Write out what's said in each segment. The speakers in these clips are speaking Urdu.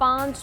5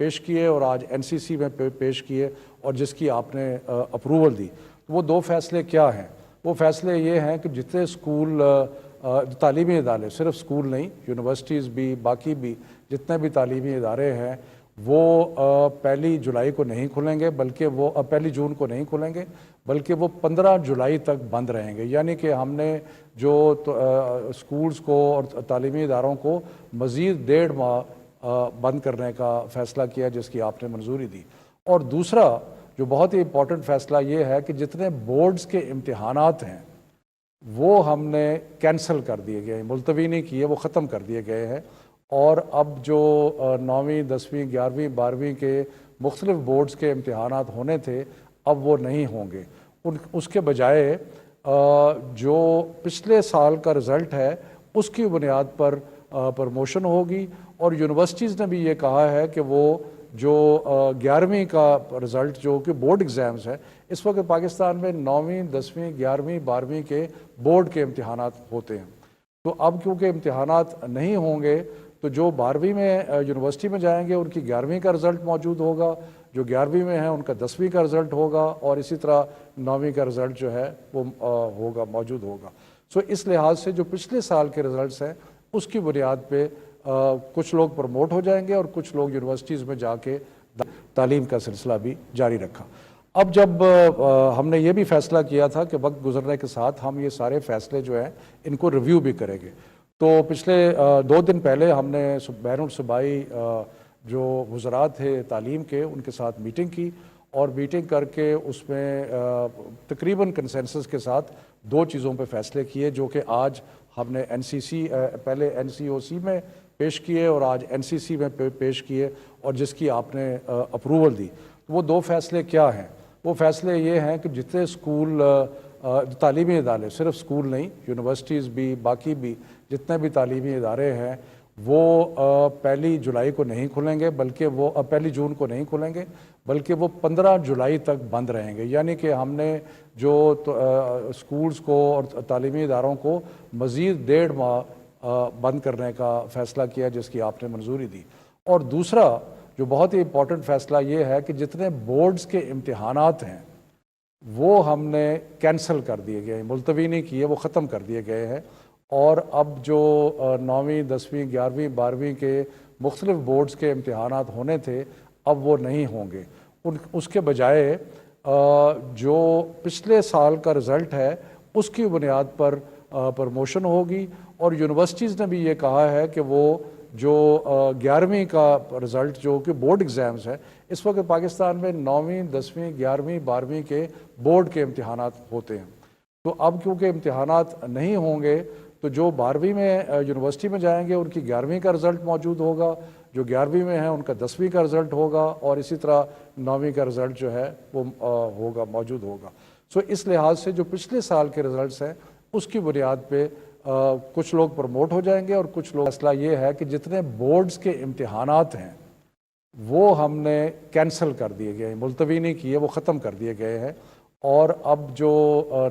پیش کیے اور آج NCC میں پیش کیے اور جس کی آپ نے اپروول دی. وہ دو فیصلے کیا ہیں؟ وہ فیصلے یہ ہیں کہ جتنے اسکول تعلیمی ادارے، صرف اسکول نہیں، یونیورسٹیز بھی، باقی بھی جتنے بھی تعلیمی ادارے ہیں، وہ 1 جولائی کو نہیں کھلیں گے، بلکہ وہ 1 جون کو نہیں کھلیں گے، بلکہ وہ 15 جولائی تک بند رہیں گے. یعنی کہ ہم نے جو اسکولز کو اور تعلیمی اداروں کو مزید 1.5 ماہ بند کرنے کا فیصلہ کیا جس کی آپ نے منظوری دی. اور دوسرا جو بہت ہی امپورٹنٹ فیصلہ یہ ہے کہ جتنے بورڈز کے امتحانات ہیں وہ ہم نے کینسل کر دیے گئے ہیں، ملتوی نہیں کیے، وہ ختم کر دیے گئے ہیں. اور اب جو 9ویں 10ویں 11ویں 12ویں کے مختلف بورڈز کے امتحانات ہونے تھے اب وہ نہیں ہوں گے. اس کے بجائے جو پچھلے سال کا رزلٹ ہے اس کی بنیاد پر پروموشن ہوگی. اور یونیورسٹیز نے بھی یہ کہا ہے کہ وہ جو 11ویں کا رزلٹ جو کہ بورڈ ایگزامز ہے، اس وقت پاکستان میں 9ویں 10ویں 11ویں 12ویں کے بورڈ کے امتحانات ہوتے ہیں. تو اب کیونکہ امتحانات نہیں ہوں گے تو جو 12ویں میں یونیورسٹی میں جائیں گے ان کی 11ویں کا رزلٹ موجود ہوگا، جو 11ویں میں ہیں ان کا 10ویں کا رزلٹ ہوگا، اور اسی طرح 9ویں کا رزلٹ جو ہے وہ موجود ہوگا. سو اس لحاظ سے جو پچھلے سال کے رزلٹس ہیں اس کی بنیاد پہ کچھ لوگ پروموٹ ہو جائیں گے اور کچھ لوگ یونیورسٹیز میں جا کے تعلیم کا سلسلہ بھی جاری رکھا. اب جب ہم نے یہ بھی فیصلہ کیا تھا کہ وقت گزرنے کے ساتھ ہم یہ سارے فیصلے جو ہیں ان کو ریویو بھی کریں گے، تو پچھلے 2 دن پہلے ہم نے بین الصوبائی جو وزراء تھے تعلیم کے ان کے ساتھ میٹنگ کی، اور میٹنگ کر کے اس میں تقریباً کنسنسس کے ساتھ 2 چیزوں پہ فیصلے کیے جو کہ آج ہم نے پہلے NCOC میں پیش کیے اور آج NCC میں پیش کیے اور جس کی آپ نے اپروول دی. وہ 2 فیصلے کیا ہیں؟ وہ فیصلے یہ ہیں کہ جتنے اسکول تعلیمی ادارے، صرف اسکول نہیں، یونیورسٹیز بھی، باقی بھی جتنے بھی تعلیمی ادارے ہیں، وہ 1 جولائی کو نہیں کھلیں گے، بلکہ وہ 1 جون کو نہیں کھلیں گے، بلکہ وہ 15 جولائی تک بند رہیں گے. یعنی کہ ہم نے جو اسکولز کو اور تعلیمی اداروں کو مزید 1.5 ماہ بند کرنے کا فیصلہ کیا جس کی آپ نے منظوری دی. اور دوسرا جو بہت ہی امپورٹنٹ فیصلہ یہ ہے کہ جتنے بورڈز کے امتحانات ہیں وہ ہم نے کینسل کر دیے گئے ہیں، ملتوی نہیں کیے، وہ ختم کر دیے گئے ہیں. اور اب جو 9ویں 10ویں 11ویں 12ویں کے مختلف بورڈز کے امتحانات ہونے تھے اب وہ نہیں ہوں گے. اس کے بجائے جو پچھلے سال کا رزلٹ ہے اس کی بنیاد پر پروموشن ہوگی. اور یونیورسٹیز نے بھی یہ کہا ہے کہ وہ جو 11ویں کا رزلٹ جو کہ بورڈ ایگزامز ہے، اس وقت پاکستان میں 9ویں 10ویں 11ویں 12ویں کے بورڈ کے امتحانات ہوتے ہیں. تو اب کیونکہ امتحانات نہیں ہوں گے تو جو 12ویں میں یونیورسٹی میں جائیں گے ان کی 11ویں کا رزلٹ موجود ہوگا، جو 11ویں میں ہیں ان کا 10ویں کا رزلٹ ہوگا، اور اسی طرح 9ویں کا رزلٹ جو ہے وہ موجود ہوگا. سو اس لحاظ سے جو پچھلے سال کے رزلٹس ہیں اس کی بنیاد پہ کچھ لوگ پروموٹ ہو جائیں گے اور کچھ لوگ. مسئلہ یہ ہے کہ جتنے بورڈز کے امتحانات ہیں وہ ہم نے کینسل کر دیے گئے ہیں، ملتوی نہیں کیے، وہ ختم کر دیے گئے ہیں. اور اب جو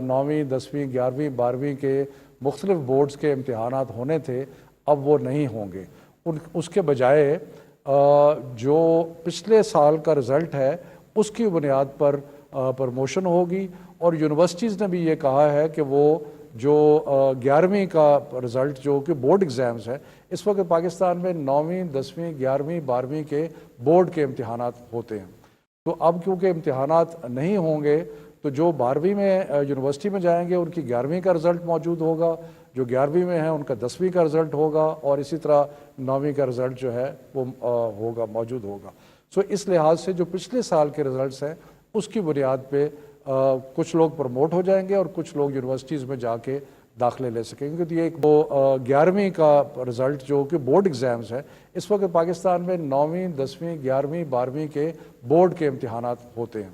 9ویں 10ویں 11ویں 12ویں کے مختلف بورڈز کے امتحانات ہونے تھے اب وہ نہیں ہوں گے. اس کے بجائے جو پچھلے سال کا رزلٹ ہے اس کی بنیاد پر پروموشن ہوگی. اور یونیورسٹیز نے بھی یہ کہا ہے کہ وہ جو 11ویں کا رزلٹ جو کہ بورڈ ایگزامز ہے، اس وقت پاکستان میں 9ویں 10ویں 11ویں 12ویں کے بورڈ کے امتحانات ہوتے ہیں. تو اب کیونکہ امتحانات نہیں ہوں گے تو جو 12ویں میں یونیورسٹی میں جائیں گے ان کی 11ویں کا رزلٹ موجود ہوگا، جو 11ویں میں ہیں ان کا 10ویں کا رزلٹ ہوگا، اور اسی طرح 9ویں کا رزلٹ جو ہے وہ موجود ہوگا. سو اس لحاظ سے جو پچھلے سال کے رزلٹس ہیں اس کی بنیاد پہ کچھ لوگ پروموٹ ہو جائیں گے اور کچھ لوگ یونیورسٹیز میں جا کے داخلے لے سکیں گے. تو یہ 11ویں کا رزلٹ جو کہ بورڈ ایگزامز ہے، اس وقت پاکستان میں 9ویں 10ویں 11ویں 12ویں کے بورڈ کے امتحانات ہوتے ہیں.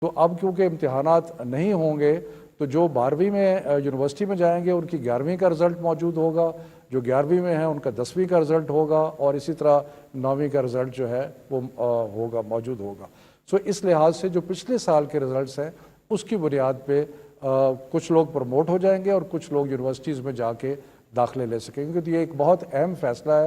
تو اب کیونکہ امتحانات نہیں ہوں گے تو جو 12ویں میں یونیورسٹی میں جائیں گے ان کی 11ویں کا رزلٹ موجود ہوگا، جو 11ویں میں ہیں ان کا 10ویں کا رزلٹ ہوگا، اور اسی طرح 9ویں کا رزلٹ جو ہے وہ موجود ہوگا. سو اس لحاظ سے جو پچھلے سال کے رزلٹس ہیں اس کی بنیاد پہ کچھ لوگ پروموٹ ہو جائیں گے اور کچھ لوگ یونیورسٹیز میں جا کے داخلے لے سکیں گے. تو یہ ایک بہت اہم فیصلہ ہے.